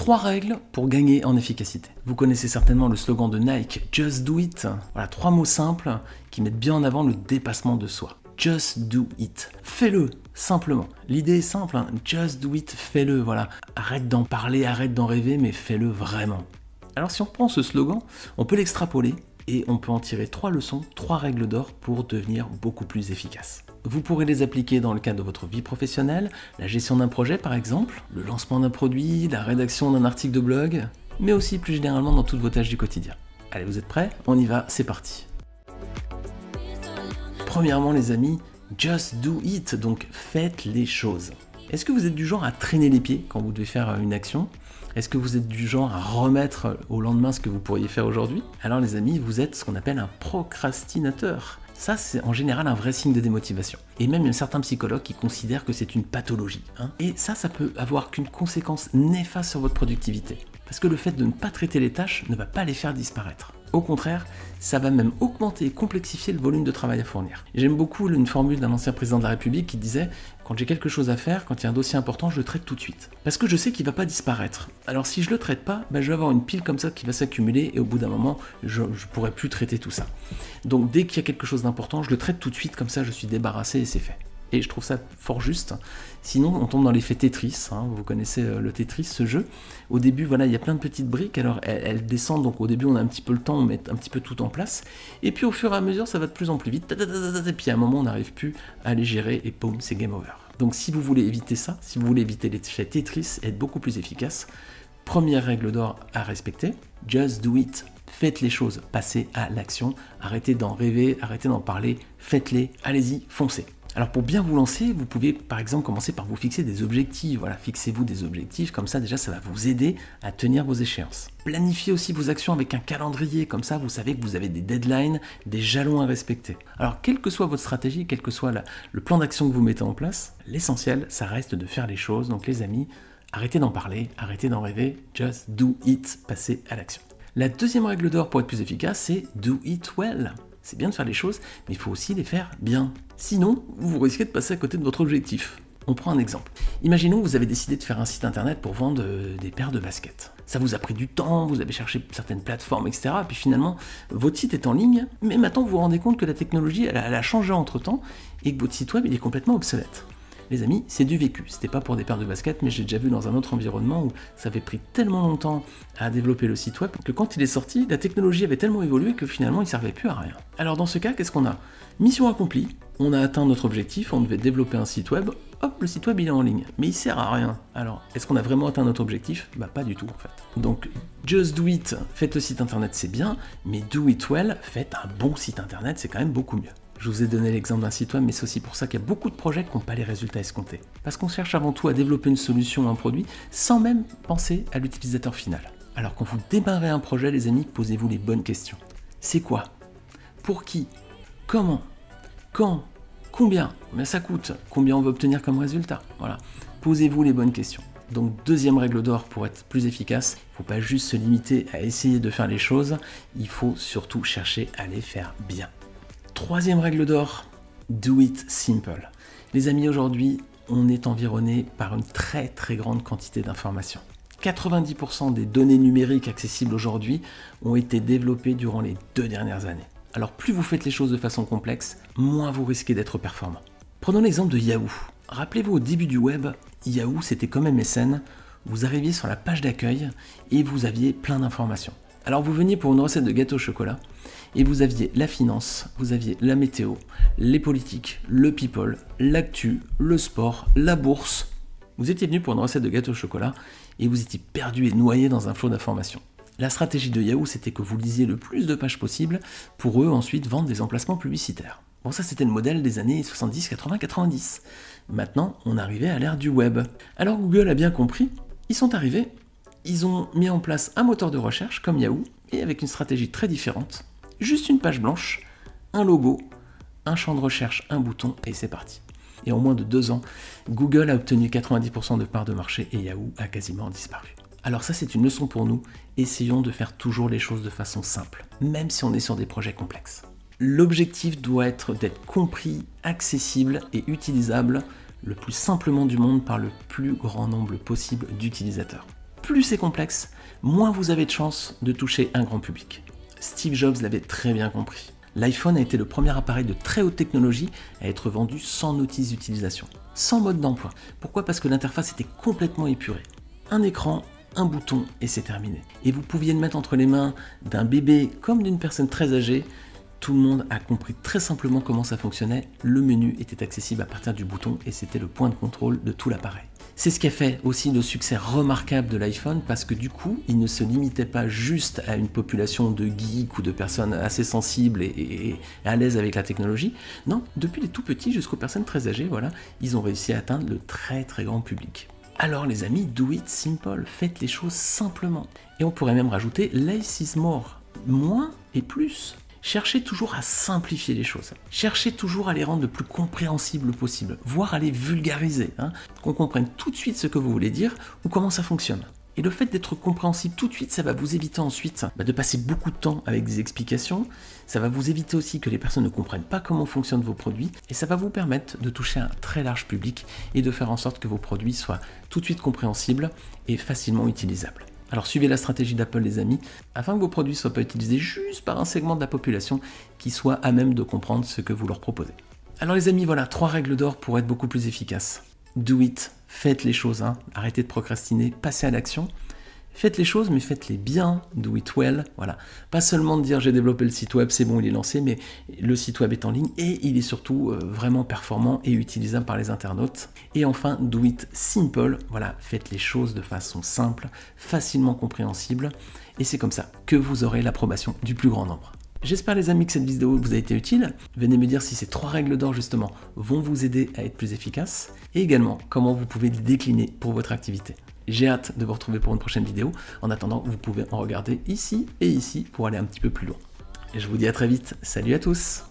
3 règles pour gagner en efficacité. Vous connaissez certainement le slogan de Nike, Just Do It. Voilà, 3 mots simples qui mettent bien en avant le dépassement de soi. Just do it. Fais-le, simplement. L'idée est simple, hein. Just do it, fais-le, voilà. Arrête d'en parler, arrête d'en rêver, mais fais-le vraiment. Alors si on reprend ce slogan, on peut l'extrapoler et on peut en tirer 3 leçons, 3 règles d'or pour devenir beaucoup plus efficace. Vous pourrez les appliquer dans le cadre de votre vie professionnelle, la gestion d'un projet par exemple, le lancement d'un produit, la rédaction d'un article de blog, mais aussi plus généralement dans toutes vos tâches du quotidien. Allez, vous êtes prêts? On y va, c'est parti. Premièrement les amis, just do it, donc faites les choses. Est-ce que vous êtes du genre à traîner les pieds quand vous devez faire une action? Est-ce que vous êtes du genre à remettre au lendemain ce que vous pourriez faire aujourd'hui? Alors les amis, vous êtes ce qu'on appelle un procrastinateur. Ça, c'est en général un vrai signe de démotivation. Et même il y a certains psychologues qui considèrent que c'est une pathologie. Et ça peut avoir qu'une conséquence néfaste sur votre productivité. Parce que le fait de ne pas traiter les tâches ne va pas les faire disparaître. Au contraire, ça va même augmenter et complexifier le volume de travail à fournir. J'aime beaucoup une formule d'un ancien président de la République qui disait « Quand j'ai quelque chose à faire, quand il y a un dossier important, je le traite tout de suite. » Parce que je sais qu'il ne va pas disparaître. Alors si je ne le traite pas, je vais avoir une pile comme ça qui va s'accumuler et au bout d'un moment, je ne pourrai plus traiter tout ça. Donc dès qu'il y a quelque chose d'important, je le traite tout de suite, comme ça je suis débarrassé et c'est fait. Et je trouve ça fort juste. Sinon, on tombe dans l'effet Tetris. Vous connaissez le Tetris, ce jeu. Au début, voilà, il y a plein de petites briques. Alors, elles descendent. Donc, au début, on a un petit peu le temps, on met un petit peu tout en place. Et puis, au fur et à mesure, ça va de plus en plus vite. Et puis, à un moment, on n'arrive plus à les gérer. Et boum, c'est game over. Donc, si vous voulez éviter ça, si vous voulez éviter l'effet Tetris et être beaucoup plus efficace, première règle d'or à respecter, just do it. Faites les choses, passez à l'action. Arrêtez d'en rêver, arrêtez d'en parler. Faites-les, allez-y, foncez. Alors pour bien vous lancer, vous pouvez par exemple commencer par vous fixer des objectifs. Voilà, fixez-vous des objectifs, comme ça déjà ça va vous aider à tenir vos échéances. Planifiez aussi vos actions avec un calendrier, comme ça vous savez que vous avez des deadlines, des jalons à respecter. Alors quelle que soit votre stratégie, quel que soit le plan d'action que vous mettez en place, l'essentiel ça reste de faire les choses. Donc les amis, arrêtez d'en parler, arrêtez d'en rêver, just do it, passez à l'action. La deuxième règle d'or pour être plus efficace, c'est do it well. C'est bien de faire les choses, mais il faut aussi les faire bien. Sinon, vous risquez de passer à côté de votre objectif. On prend un exemple. Imaginons que vous avez décidé de faire un site internet pour vendre des paires de baskets. Ça vous a pris du temps, vous avez cherché certaines plateformes, etc. Et puis finalement, votre site est en ligne, mais maintenant vous vous rendez compte que la technologie, elle a changé entre-temps et que votre site web, il est complètement obsolète. Les amis, c'est du vécu. C'était pas pour des paires de baskets, mais j'ai déjà vu dans un autre environnement où ça avait pris tellement longtemps à développer le site web que quand il est sorti, la technologie avait tellement évolué que finalement il servait plus à rien. Alors dans ce cas, qu'est-ce qu'on a? Mission accomplie, on a atteint notre objectif, on devait développer un site web, hop, le site web il est en ligne, mais il sert à rien. Alors, est-ce qu'on a vraiment atteint notre objectif? Pas du tout en fait. Donc, just do it, faites le site internet c'est bien, mais do it well, faites un bon site internet, c'est quand même beaucoup mieux. Je vous ai donné l'exemple d'un site web, mais c'est aussi pour ça qu'il y a beaucoup de projets qui n'ont pas les résultats escomptés. Parce qu'on cherche avant tout à développer une solution ou un produit sans même penser à l'utilisateur final. Alors quand vous démarrez un projet, les amis, posez-vous les bonnes questions. C'est quoi? Pour qui? Comment? Quand? Combien ça coûte? Combien on veut obtenir comme résultat? Voilà. Posez-vous les bonnes questions. Donc deuxième règle d'or pour être plus efficace, il ne faut pas juste se limiter à essayer de faire les choses, il faut surtout chercher à les faire bien. Troisième règle d'or, do it simple. Les amis, aujourd'hui, on est environné par une très très grande quantité d'informations. 90% des données numériques accessibles aujourd'hui ont été développées durant les 2 dernières années. Alors plus vous faites les choses de façon complexe, moins vous risquez d'être performant. Prenons l'exemple de Yahoo. Rappelez-vous au début du web, Yahoo c'était comme MSN, vous arriviez sur la page d'accueil et vous aviez plein d'informations. Alors vous veniez pour une recette de gâteau au chocolat et vous aviez la finance, vous aviez la météo, les politiques, le people, l'actu, le sport, la bourse. Vous étiez venu pour une recette de gâteau au chocolat et vous étiez perdu et noyé dans un flot d'informations. La stratégie de Yahoo, c'était que vous lisiez le plus de pages possible pour eux ensuite vendre des emplacements publicitaires. Bon, ça c'était le modèle des années 70, 80, 90. Maintenant, on arrivait à l'ère du web. Alors Google a bien compris, ils sont arrivés, ils ont mis en place un moteur de recherche comme Yahoo et avec une stratégie très différente. Juste une page blanche, un logo, un champ de recherche, un bouton et c'est parti. Et en moins de 2 ans, Google a obtenu 90% de parts de marché et Yahoo a quasiment disparu. Alors ça c'est une leçon pour nous, essayons de faire toujours les choses de façon simple, même si on est sur des projets complexes. L'objectif doit être d'être compris, accessible et utilisable le plus simplement du monde par le plus grand nombre possible d'utilisateurs. plus c'est complexe, moins vous avez de chances de toucher un grand public. Steve Jobs l'avait très bien compris. L'iPhone a été le premier appareil de très haute technologie à être vendu sans notice d'utilisation, sans mode d'emploi. Pourquoi? Parce que l'interface était complètement épurée. Un écran, un bouton et c'est terminé. Et vous pouviez le mettre entre les mains d'un bébé comme d'une personne très âgée. Tout le monde a compris très simplement comment ça fonctionnait. Le menu était accessible à partir du bouton et c'était le point de contrôle de tout l'appareil. C'est ce qui a fait aussi le succès remarquable de l'iPhone parce que du coup, il ne se limitait pas juste à une population de geeks ou de personnes assez sensibles et à l'aise avec la technologie. Non, depuis les tout petits jusqu'aux personnes très âgées, voilà, ils ont réussi à atteindre le très très grand public. Alors les amis, do it simple, faites les choses simplement. Et on pourrait même rajouter less is more, moins et plus. Cherchez toujours à simplifier les choses. Cherchez toujours à les rendre le plus compréhensibles possible, voire à les vulgariser, qu'on comprenne tout de suite ce que vous voulez dire ou comment ça fonctionne. Et le fait d'être compréhensible tout de suite, ça va vous éviter ensuite de passer beaucoup de temps avec des explications, ça va vous éviter aussi que les personnes ne comprennent pas comment fonctionnent vos produits, et ça va vous permettre de toucher un très large public et de faire en sorte que vos produits soient tout de suite compréhensibles et facilement utilisables. Alors suivez la stratégie d'Apple les amis, afin que vos produits ne soient pas utilisés juste par un segment de la population qui soit à même de comprendre ce que vous leur proposez. Alors les amis, voilà 3 règles d'or pour être beaucoup plus efficace. Do it, faites les choses, arrêtez de procrastiner, passez à l'action. Faites les choses, mais faites-les bien, do it well, voilà. Pas seulement de dire j'ai développé le site web, c'est bon, il est lancé, mais le site web est en ligne et il est surtout vraiment performant et utilisable par les internautes. Et enfin, do it simple, voilà, faites les choses de façon simple, facilement compréhensible, et c'est comme ça que vous aurez l'approbation du plus grand nombre. J'espère les amis que cette vidéo vous a été utile. Venez me dire si ces 3 règles d'or justement vont vous aider à être plus efficace, et également comment vous pouvez les décliner pour votre activité. J'ai hâte de vous retrouver pour une prochaine vidéo. En attendant, vous pouvez en regarder ici et ici pour aller un petit peu plus loin. Et je vous dis à très vite. Salut à tous!